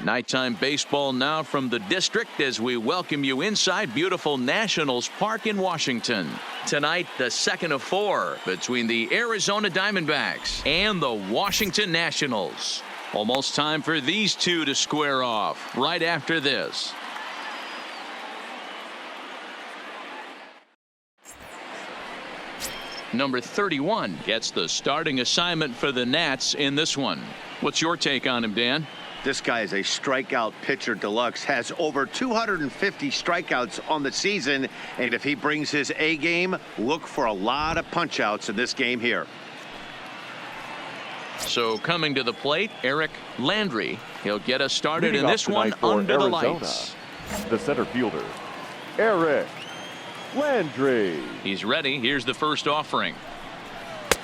Nighttime baseball now from the district as we welcome you inside beautiful Nationals Park in Washington. Tonight, the second of 4 between the Arizona Diamondbacks and the Washington Nationals. Almost time for these two to square off right after this. Number 31 gets the starting assignment for the Nats in this one. What's your take on him, Dan? This guy is a strikeout pitcher deluxe, has over 250 strikeouts on the season, and if he brings his A game, look for a lot of punch outs in this game here. So coming to the plate, Eric Landry. He'll get us started Leading in this one under the lights. The center fielder, Eric Landry. He's ready. Here's the first offering.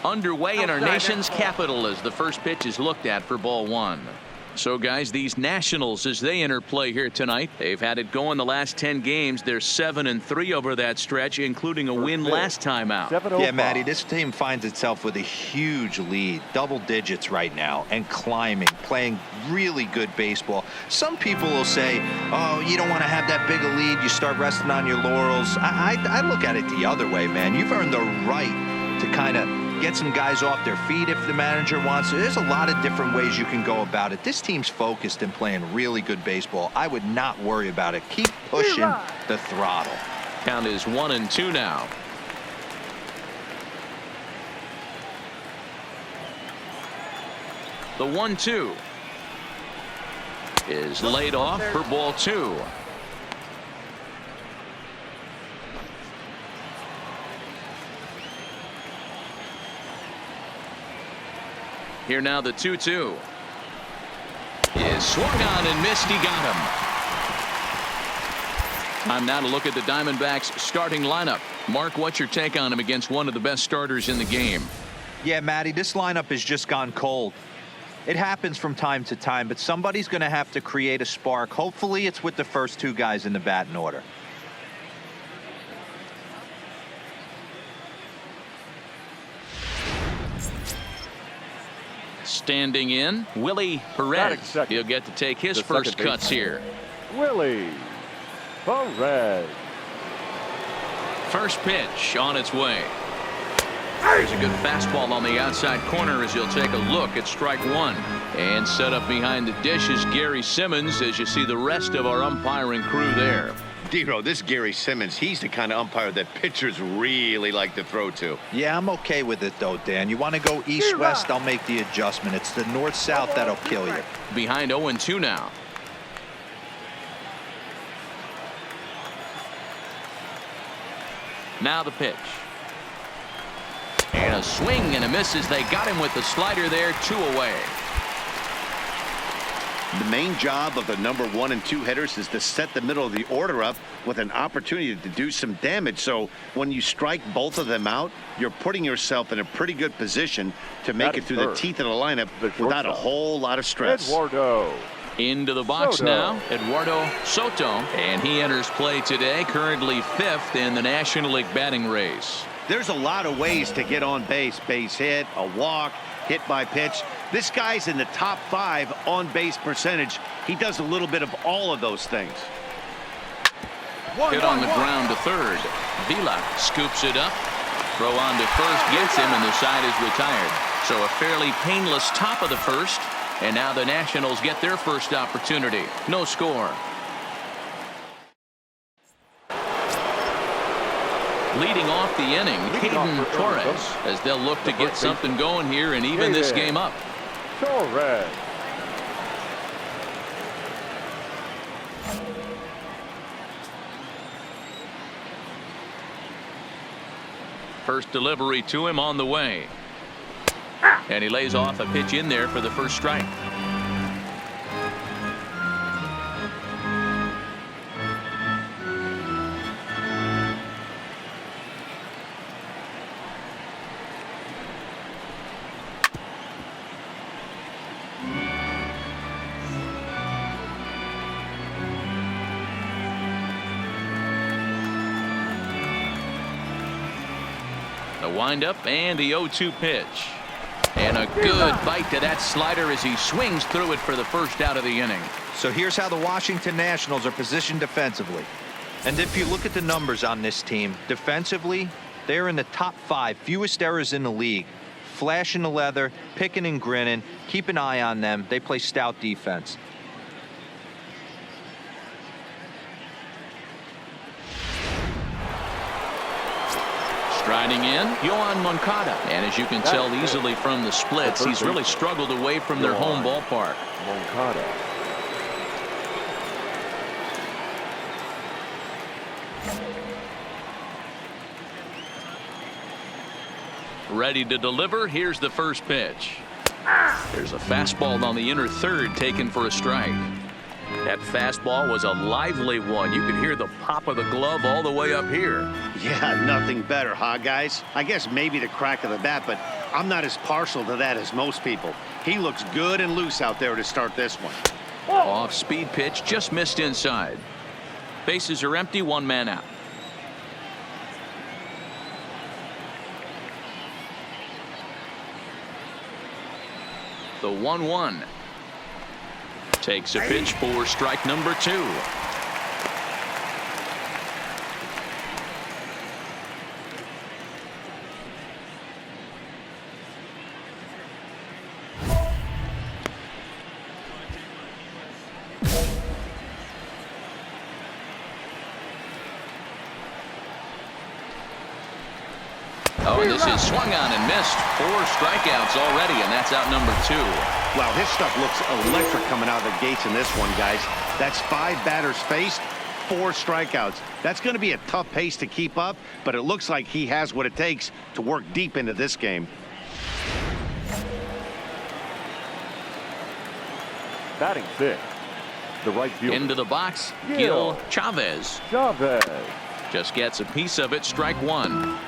Underway in our nation's capital as the first pitch is looked at for ball 1. So guys, these Nationals, as they enter play here tonight, they've had it going the last 10 games. They're 7-3 over that stretch, including a win last time out. Yeah, Matty, this team finds itself with a huge lead, double digits right now, and climbing, playing really good baseball. Some people will say, oh, you don't want to have that big a lead, you start resting on your laurels. I look at it the other way, man. You've earned the right to kind of get some guys off their feet if the manager wants. There's a lot of different ways you can go about it. This team's focused and playing really good baseball. I would not worry about it. Keep pushing the throttle. Count is 1-2 now. The 1-2 is laid off for ball 2. Here now the 2-2 is swung on and missed. He got him. Time now to look at the Diamondbacks starting lineup. Mark, what's your take on him against one of the best starters in the game? Yeah, Matty, this lineup has just gone cold. It happens from time to time, but somebody's going to have to create a spark. Hopefully it's with the first 2 guys in the batting order. Standing in, Willie Perez. He'll get to take his first cuts here. Willie Perez. First pitch on its way. There's a good fastball on the outside corner as he'll take a look at strike 1. And set up behind the dish is Gary Simmons as you see the rest of our umpiring crew there. Dero, this Gary Simmons, he's the kind of umpire that pitchers really like to throw to. Yeah, I'm okay with it, though, Dan. You want to go east-west, I'll make the adjustment. It's the north-south that'll kill you. Behind 0-2 now. Now the pitch. And a swing and a miss as they got him with the slider there, 2 away. The main job of the number 1 and 2 hitters is to set the middle of the order up with an opportunity to do some damage. So when you strike both of them out, you're putting yourself in a pretty good position to make it through the teeth of the lineup without a whole lot of stress. Eduardo into the box Soto. now, Eduardo Soto, and he enters play today, currently 5th in the National League batting race. There's a lot of ways to get on base. Base hit, a walk, hit by pitch. This guy's in the top 5 on base percentage. He does a little bit of all of those things. Hit on the ground to third. Vila scoops it up. Throw on to first gets him, and the side is retired. So a fairly painless top of the first. And now the Nationals get their first opportunity. No score. Leading off the inning, Caden Torres, as they'll look to get something going here and even this game up. Torres. First delivery to him on the way. And he lays off a pitch in there for the first strike. The windup and the 0-2 pitch. And a good bite to that slider as he swings through it for the first out of the inning. So here's how the Washington Nationals are positioned defensively. And if you look at the numbers on this team, defensively, they're in the top 5 fewest errors in the league. Flashing the leather, picking and grinning. Keep an eye on them. They play stout defense. Striding in, Yohan Moncada. And as you can tell easily from the splits, he's really struggled away from their home ballpark. Moncada. Ready to deliver. Here's the first pitch. There's a fastball on the inner third taken for a strike. That fastball was a lively one. You could hear the pop of the glove all the way up here. Yeah, nothing better, huh, guys? I guess maybe the crack of the bat, but I'm not as partial to that as most people. He looks good and loose out there to start this one. Off speed pitch, just missed inside. Bases are empty, one man out. The 1-1. Takes a pitch for strike number 2. Oh, this is swung on and missed. 4 strikeouts already, and that's out number 2. Wow, his stuff looks electric coming out of the gates in this one, guys. That's 5 batters faced, 4 strikeouts. That's going to be a tough pace to keep up, but it looks like he has what it takes to work deep into this game. Batting 6. The right fielder. Into the box, Gil Chavez. Chavez. Just gets a piece of it, strike 1.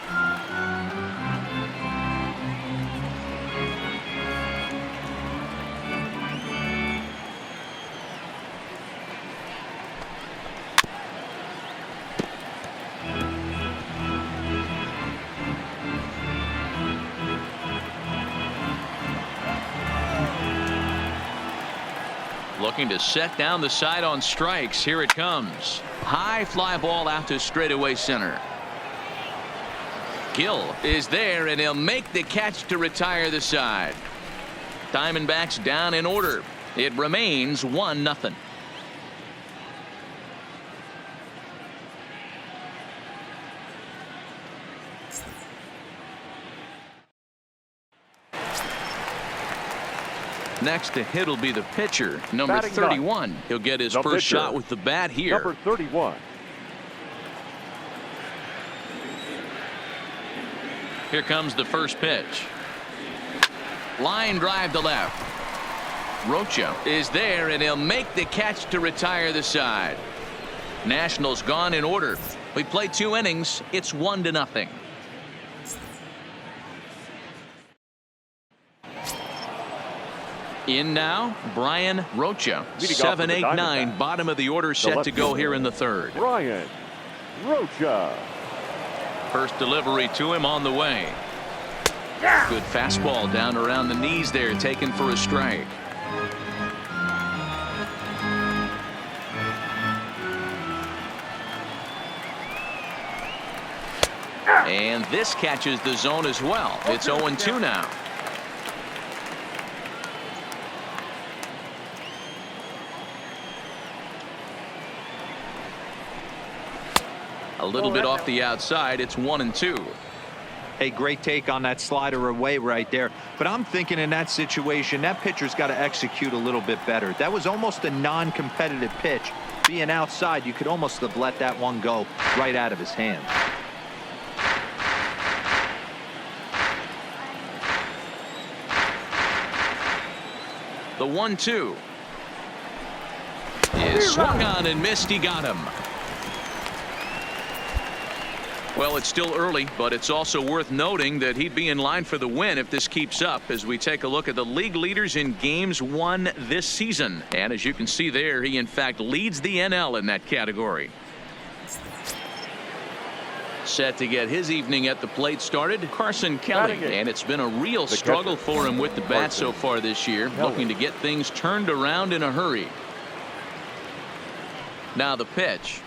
Looking to set down the side on strikes. Here it comes. High fly ball out to straightaway center. Gil is there, and he'll make the catch to retire the side. Diamondbacks down in order. It remains 1-0. Next to hit will be the pitcher, number 31. He'll get his first shot with the bat here. Number 31. Here comes the first pitch. Line drive to left. Rocha is there, and he'll make the catch to retire the side. Nationals gone in order. We played 2 innings. It's 1-0. In now, Brian Rocha. 7, 8, 9, bottom of the order, set to go here in the third. Brian Rocha. First delivery to him on the way. Good fastball down around the knees there, taken for a strike. And this catches the zone as well. It's 0-2 now. A little bit off the outside. It's 1-2. Hey, great take on that slider away right there. But I'm thinking in that situation, that pitcher's got to execute a little bit better. That was almost a non-competitive pitch. Being outside, you could almost have let that one go right out of his hands. The 1-2 is swung on and missed. He got him. Well, it's still early, but it's also worth noting that he'd be in line for the win if this keeps up as we take a look at the league leaders in games won this season. And as you can see there, he in fact leads the NL in that category. set to get his evening at the plate started, Carson Kelly. And it's been a real struggle for him with the bat so far this year, looking to get things turned around in a hurry. Now the pitch.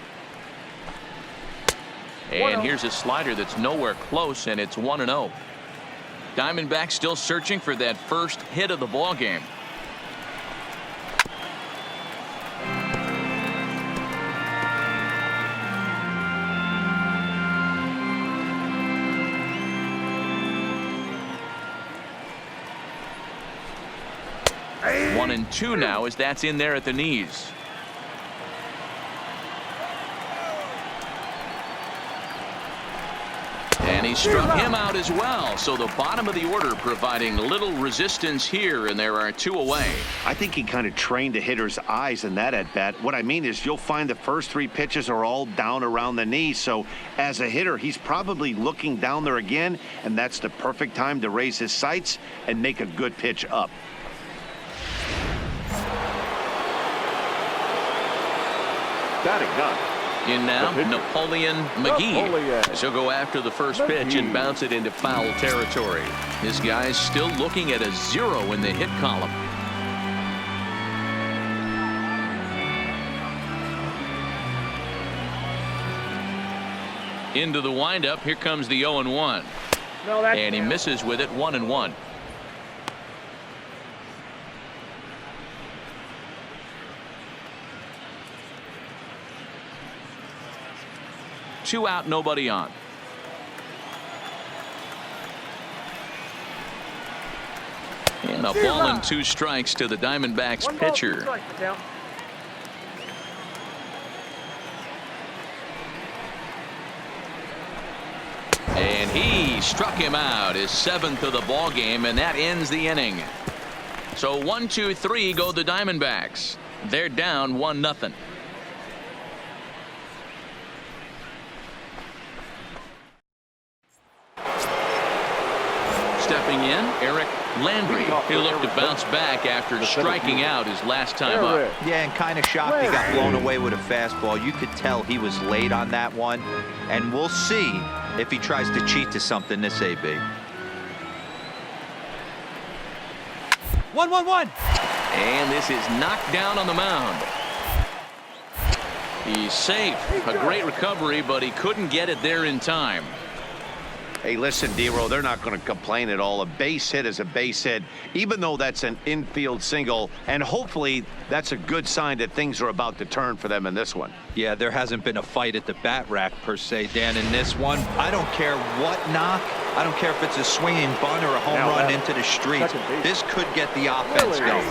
And here's a slider that's nowhere close, and it's 1-0. Diamondbacks still searching for that first hit of the ball game. One and two now as that's in there at the knees. And he struck him out as well. So the bottom of the order providing little resistance here, and there are two away. I think he kind of trained the hitter's eyes in that at bat. What I mean is you'll find the first three pitches are all down around the knee. So as a hitter, he's probably looking down there again, and that's the perfect time to raise his sights and make a good pitch up. Batting ninth. In now, Napoleon McGee. She'll go after the first pitch and bounce it into foul territory. This guy's still looking at a 0 in the hit column. Into the windup. Here comes the 0-1. And he misses with it. 1-1. Two out, nobody on. And a ball and 2 strikes to the Diamondbacks pitcher. And he struck him out, his 7th of the ball game, and that ends the inning. So 1, 2, 3 go the Diamondbacks. They're down 1-0. Stepping in, Eric Landry. He'll look to bounce back after striking out his last time up. Yeah, and kind of shocked he got blown away with a fastball. You could tell he was late on that one, and we'll see if he tries to cheat to something this AB. 1-1-1. And this is knocked down on the mound. He's safe. A great recovery, but he couldn't get it there in time. Hey, listen, D-Row, they're not going to complain at all. A base hit is a base hit, even though that's an infield single, and hopefully that's a good sign that things are about to turn for them in this one. Yeah, there hasn't been a fight at the bat rack per se, Dan, in this one. I don't care what knock. I don't care if it's a swinging bunt or a home run into the streets. This could get the offense going.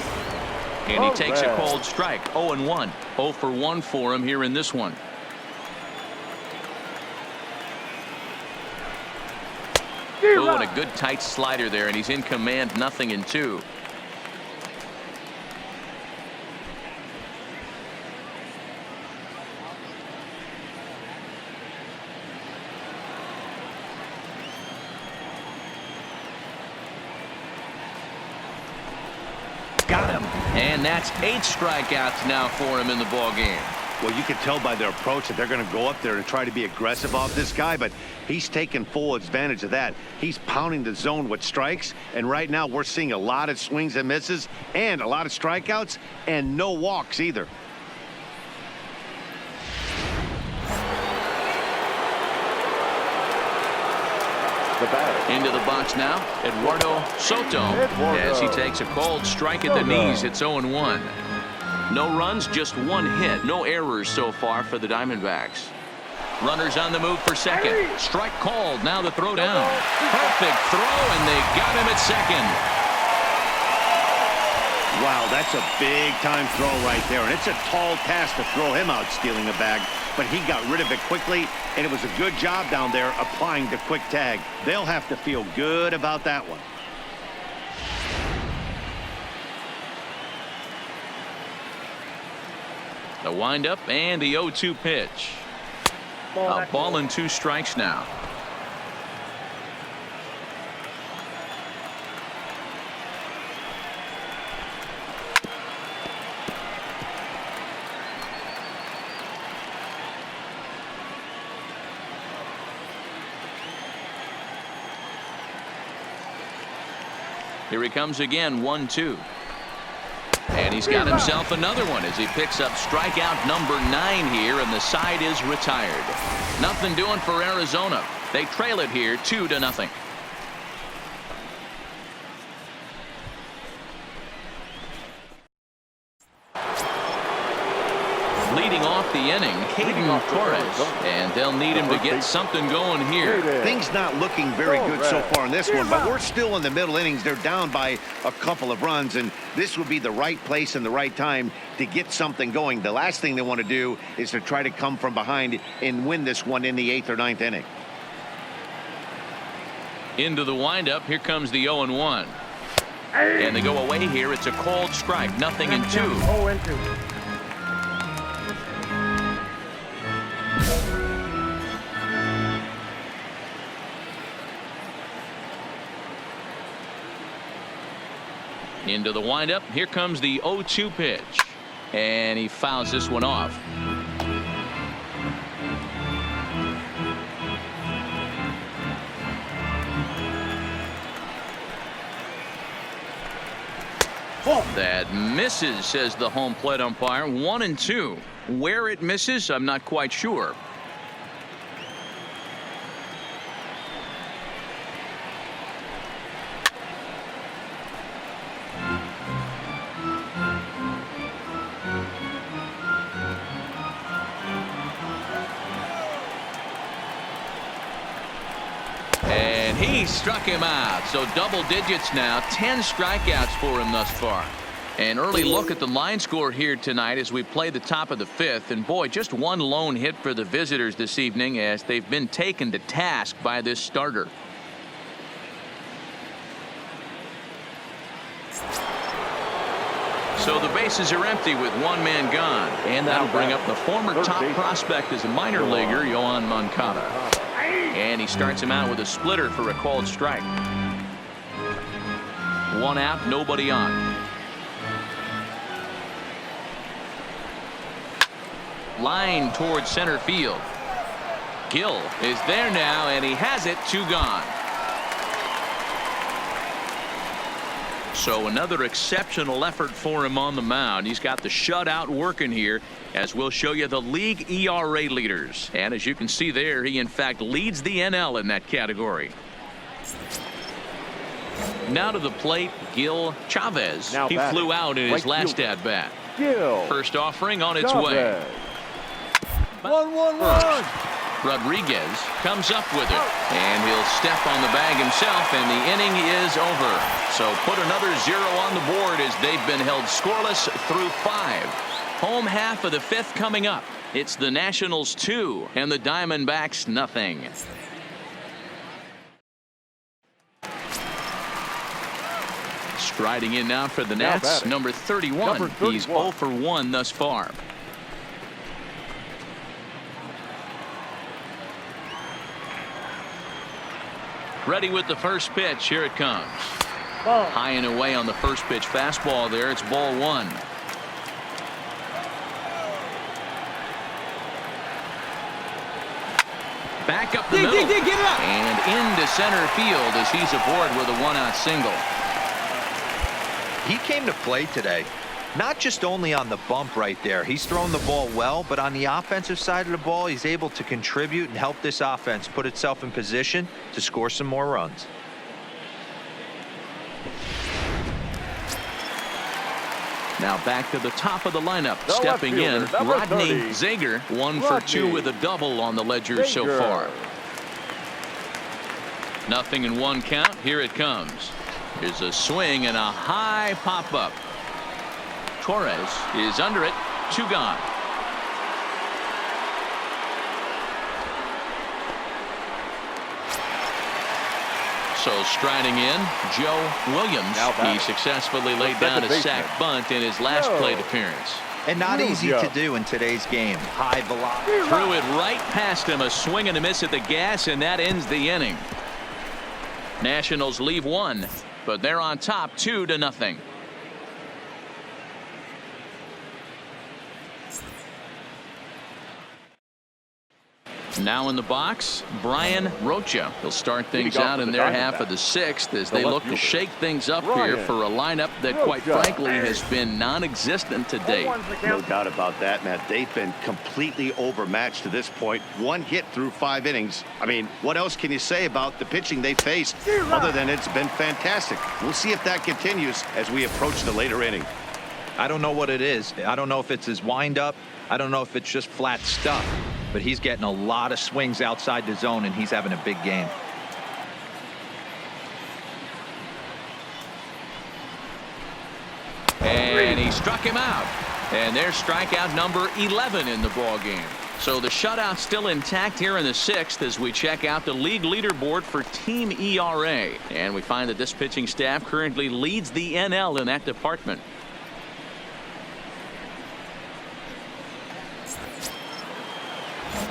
And he takes a cold strike. 0-1. 0 for 1 for him here in this one. Oh, and a good tight slider there, and he's in command. 0-2. Got him. And that's 8 strikeouts now for him in the ball game. Well, you can tell by their approach that they're going to go up there and try to be aggressive off this guy, but he's taking full advantage of that. He's pounding the zone with strikes, and right now we're seeing a lot of swings and misses and a lot of strikeouts and no walks either. Into the box now, Eduardo Soto, as he takes a cold strike at the knees. It's 0-1. No runs, just 1 hit. No errors so far for the Diamondbacks. Runners on the move for second. Strike called. Now the throw down. Perfect throw, and they got him at second. Wow, that's a big-time throw right there, and it's a tall task to throw him out stealing a bag, but he got rid of it quickly, and it was a good job down there applying the quick tag. They'll have to feel good about that one. The windup and the 0-2 pitch. A ball and 2 strikes now. Here he comes again, 1-2. And he's got himself another one as he picks up strikeout number 9 here, and the side is retired. Nothing doing for Arizona. They trail it here 2-0. Leading off the inning, Caden Torres, and they'll need him to get something going here. Things not looking very good so far in this one, but we're still in the middle innings. They're down by a couple of runs, and this would be the right place and the right time to get something going. The last thing they want to do is to try to come from behind and win this one in the 8th or 9th inning. Into the windup, here comes the 0-1. And they go away here. It's a called strike, 0-2. 0-2. Into the windup, here comes the 0-2 pitch, and he fouls this one off. That misses, says the home plate umpire. 1-2. Where it misses, I'm not quite sure. And he struck him out. So double digits now. 10 strikeouts for him thus far. An early look at the line score here tonight as we play the top of the 5th. And boy, just one lone hit for the visitors this evening as they've been taken to task by this starter. So the bases are empty with one man gone. And that'll bring up the former top prospect as a minor leaguer, Yohan Moncada. And he starts him out with a splitter for a called strike. 1 out, nobody on. Line towards center field. Gill is there now, and he has it. 2 gone. So another exceptional effort for him on the mound. He's got the shutout working here, as we'll show you the league ERA leaders. And as you can see there, he in fact leads the NL in that category. Now to the plate, Gil Chavez. He flew out in his last at-bat. First offering on its way. 1-1-1. Rodriguez comes up with it, and he'll step on the bag himself, and the inning is over. So put another 0 on the board as they've been held scoreless through 5. Home half of the 5th coming up. It's the Nationals 2 and the Diamondbacks nothing. Striding in now for the Nats, number 31. He's 0 for 1 thus far. Ready with the first pitch. Here it comes. High and away on the first pitch fastball there. It's ball 1. Back up the middle. Get it up. And into center field as he's aboard with a 1-out single. He came to play today. Not just only on the bump right there. He's thrown the ball well, but on the offensive side of the ball, he's able to contribute and help this offense put itself in position to score some more runs. Now back to the top of the lineup. Stepping in, Rodney Zager. 1 for 2 with a double on the ledger so far. 0-1 count. Here it comes. Here's a swing and a high pop-up. Torres is under it. 2 gone. So striding in, Joe Williams. He successfully laid down a sac bunt in his last plate appearance. And not easy to do in today's game. High velocity. Threw it right past him. A swing and a miss at the gas, and that ends the inning. Nationals leave 1, but they're on top 2-0. Now in the box, Brian Rocha. He'll start things out in their half of the sixth as they look to shake things up here for a lineup that, quite frankly, has been non-existent to date. No doubt about that, Matt. They've been completely overmatched to this point. One hit through 5 innings. I mean, what else can you say about the pitching they faced other than it's been fantastic? We'll see if that continues as we approach the later inning. I don't know what it is. I don't know if it's his windup. I don't know if it's just flat stuff. But he's getting a lot of swings outside the zone, and he's having a big game. And he struck him out. And there's strikeout number 11 in the ball game. So the shutout still intact here in the sixth as we check out the league leaderboard for team ERA. And we find that this pitching staff currently leads the NL in that department.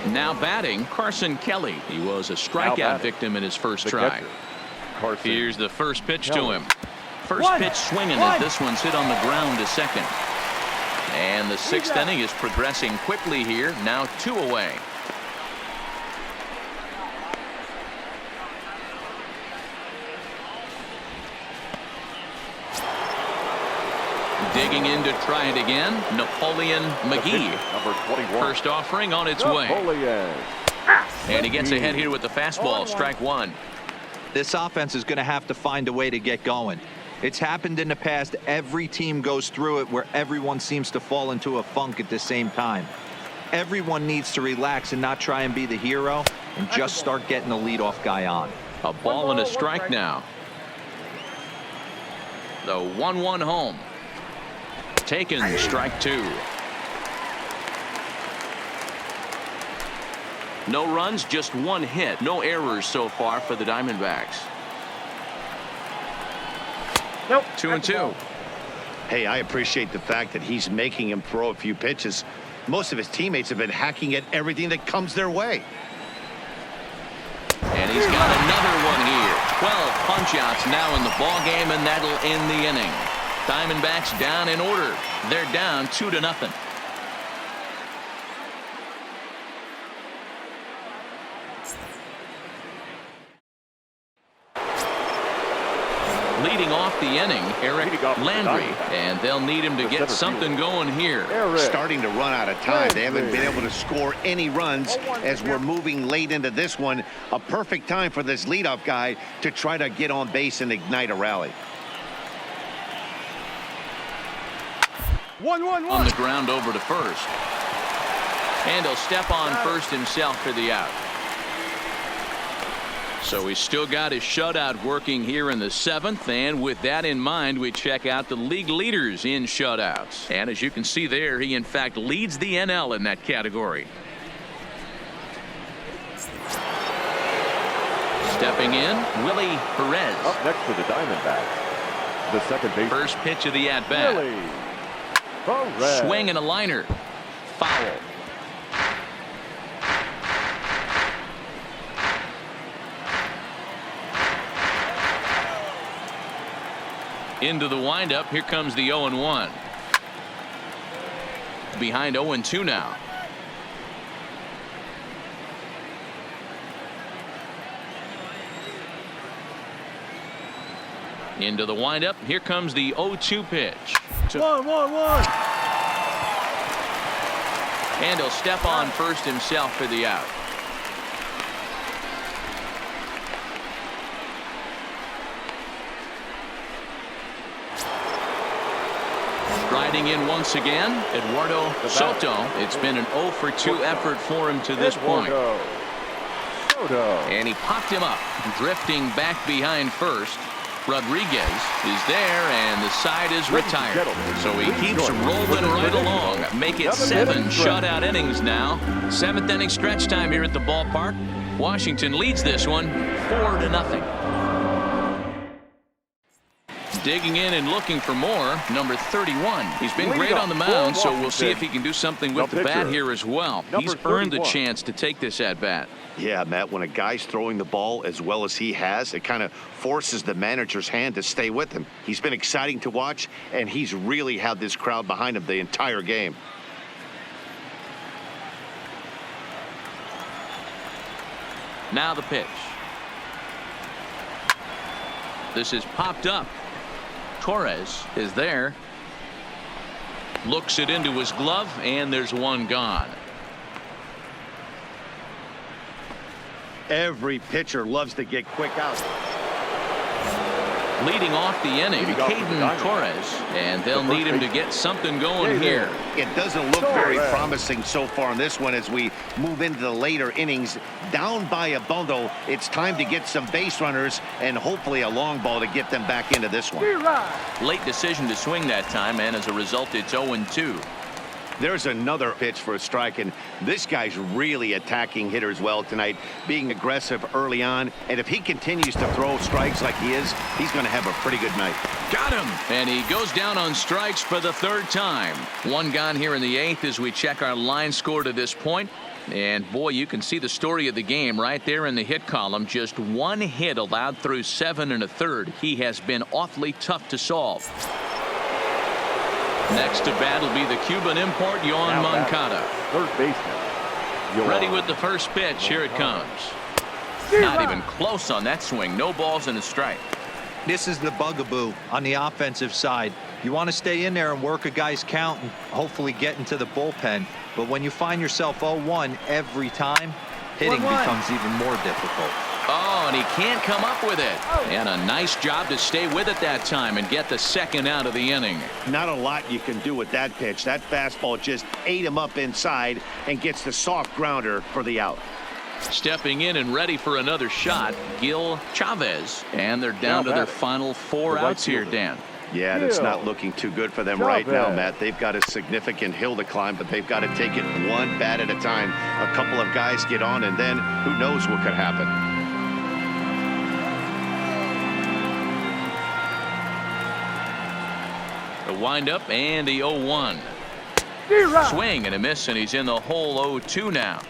Now batting, Carson Kelly. He was a strikeout victim in his first try. Here's the first pitch to him. First pitch swinging as this one's hit on the ground to second. And the sixth inning is progressing quickly here. Now 2 away. Digging in to try it again, Napoleon McGee. Number 21. First offering on its way. And he gets ahead here with the fastball, strike one. This offense is going to have to find a way to get going. It's happened in the past. Every team goes through it where everyone seems to fall into a funk at the same time. Everyone needs to relax and not try and be the hero and just start getting the leadoff guy on. A ball and a strike now. The 1-1 home. Taken, strike two. No runs, just one hit. No errors so far for the Diamondbacks. Nope. 2-2. Hey, I appreciate the fact that he's making him throw a few pitches. Most of his teammates have been hacking at everything that comes their way. And he's got another one here. 12 punch-outs now in the ball game, and that'll end the inning. Diamondbacks down in order. They're down 2-0. Leading off the inning, Eric Landry, and they'll need him to get something going here. Starting to run out of time. They haven't been able to score any runs as we're moving late into this one. A perfect time for this leadoff guy to try to get on base and ignite a rally. 1-1-1. On the ground over to first. And he'll step on first himself for the out. So he's still got his shutout working here in the seventh, and with that in mind, we check out the league leaders in shutouts. And as you can see there, he in fact leads the NL in that category. Stepping in, Willie Perez. Up next to the Diamondbacks, the second baseman. First pitch of the at-bat. Willie Perez. Swing and a liner. Foul. Into the windup. Here comes the 0-1. Behind 0-2 now. Into the windup. Here comes the 0-2 pitch. 1-1-1. And he'll step on first himself for the out. Riding in once again, Eduardo Soto. It's been an 0-for-2 effort for him to this point. And he popped him up, drifting back behind first. Rodriguez is there, and the side is retired. So he keeps rolling right along. Make it 7 shutout innings now. 7th inning stretch time here at the ballpark. Washington leads this one 4-0. Digging in and looking for more, number 31. He's been great on the mound, so we'll see if he can do something with the bat here as well. He's earned the chance to take this at bat. Yeah, Matt, when a guy's throwing the ball as well as he has, it kind of forces the manager's hand to stay with him. He's been exciting to watch, and he's really had this crowd behind him the entire game. Now the pitch. This is popped up. Torres is there. Looks it into his glove, and there's one gone. Every pitcher loves to get quick out. Leading off the inning, Caden Torres, and they'll need him to get something going here. It doesn't look very promising so far in this one as we move into the later innings. Down by a bundle, it's time to get some base runners and hopefully a long ball to get them back into this one. Late decision to swing that time, and as a result, it's 0-2. There's another pitch for a strike, and this guy's really attacking hitters well tonight, being aggressive early on. And if he continues to throw strikes like he is, he's going to have a pretty good night. Got him, and he goes down on strikes for the third time. One gone here in the eighth as we check our line score to this point. And boy, you can see the story of the game right there in the hit column. Just one hit allowed through 7 1/3. He has been awfully tough to solve. Next to bat will be the Cuban import, Yoan Moncada. Third baseman. Ready with the first pitch. Here it comes. Not even close on that swing. No balls and a strike. This is the bugaboo on the offensive side. You want to stay in there and work a guy's count and hopefully get into the bullpen. But when you find yourself 0-1 every time, hitting becomes even more difficult. Oh, and he can't come up with it. And a nice job to stay with it that time and get the second out of the inning. Not a lot you can do with that pitch. That fastball just ate him up inside and gets the soft grounder for the out. Stepping in and ready for another shot, Gil Chavez. And they're down to their final 4 outs here, Dan. Yeah, it's not looking too good for them right now, Matt. They've got a significant hill to climb, but they've got to take it one bat at a time. A couple of guys get on, and then who knows what could happen. The windup and the 0-1. Swing and a miss, and he's in the hole 0-2 now.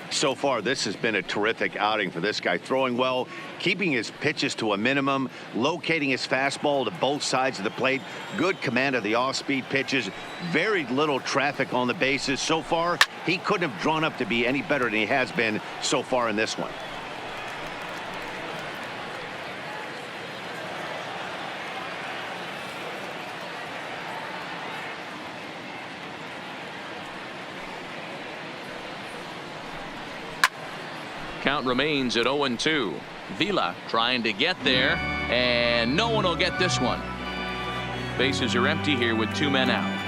So far, this has been a terrific outing for this guy. Throwing well, keeping his pitches to a minimum, locating his fastball to both sides of the plate. Good command of the off-speed pitches. Very little traffic on the bases. So far, he couldn't have drawn up to be any better than he has been so far in this one. Count remains at 0-2. Vila trying to get there, and no one will get this one. Bases are empty here with 2 men out.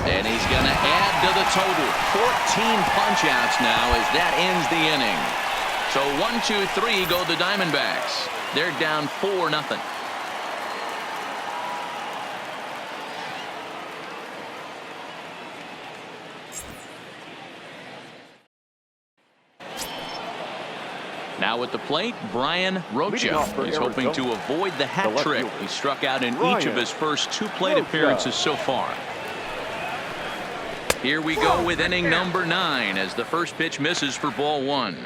And he's going to add to the total. 14 punch outs now as that ends the inning. So 1, 2, 3 go the Diamondbacks. They're down 4-0. Now at the plate, Brian Rocha. He's hoping to avoid the hat trick. He struck out in each of his first 2 plate appearances so far. Here we go with inning number 9 as the first pitch misses for ball 1.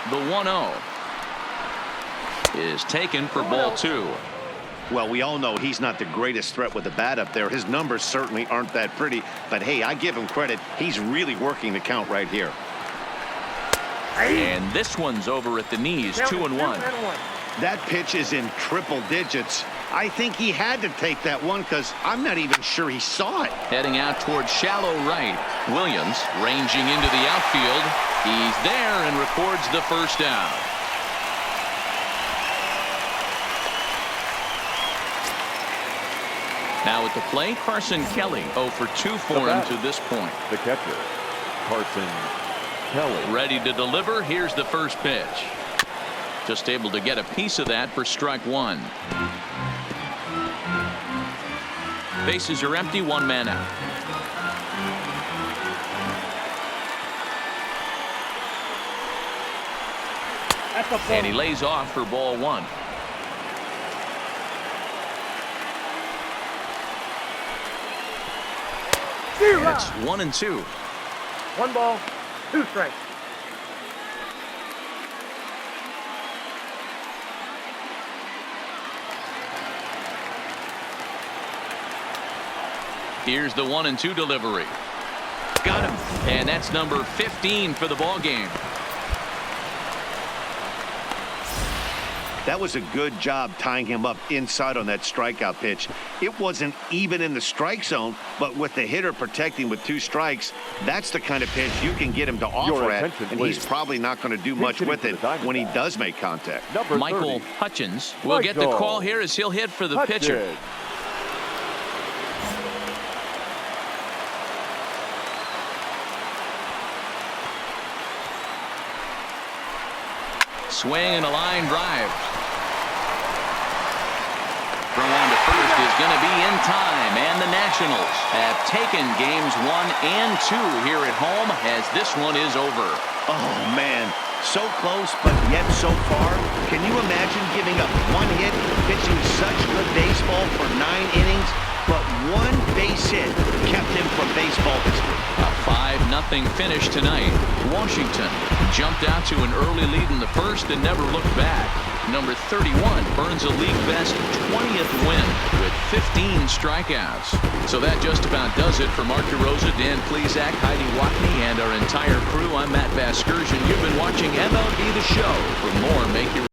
The 1-0 is taken for ball 2. Well, we all know he's not the greatest threat with the bat up there. His numbers certainly aren't that pretty. But, hey, I give him credit. He's really working the count right here. And this one's over at the knees, 2-1. That pitch is in triple digits. I think he had to take that one because I'm not even sure he saw it. Heading out towards shallow right. Williams ranging into the outfield. He's there and records the first out. Now at the plate, Carson Kelly 0 for 2 for him to this point. The catcher, Carson Kelly. Ready to deliver. Here's the first pitch. Just able to get a piece of that for strike 1. Bases are empty, 1 man out. And he lays off for ball one. And it's 1-2. 1 ball, 2 strikes. Here's the 1-2 delivery. Got him. And that's number 15 for the ball game. That was a good job tying him up inside on that strikeout pitch. It wasn't even in the strike zone, but with the hitter protecting with 2 strikes, that's the kind of pitch you can get him to offer at, and he's probably not going to do much with it when he does make contact. Michael Hutchins will get the call here as he'll hit for the pitcher. Swing and a line drive. Throw on to first is going to be in time, and the Nationals have taken games 1 and 2 here at home as this one is over. Oh, man. So close, but yet so far. Can you imagine giving up 1 hit, pitching such good baseball for 9 innings, but 1 base hit kept him from baseball history? A 5-0 finish tonight. Washington jumped out to an early lead in the first and never looked back. Number 31 earns a league-best 20th win with 15 strikeouts. So that just about does it for Mark DeRosa, Dan Plesac, Heidi Watney, and our entire crew. I'm Matt Vasgersian. You've been watching MLB The Show. For more, make your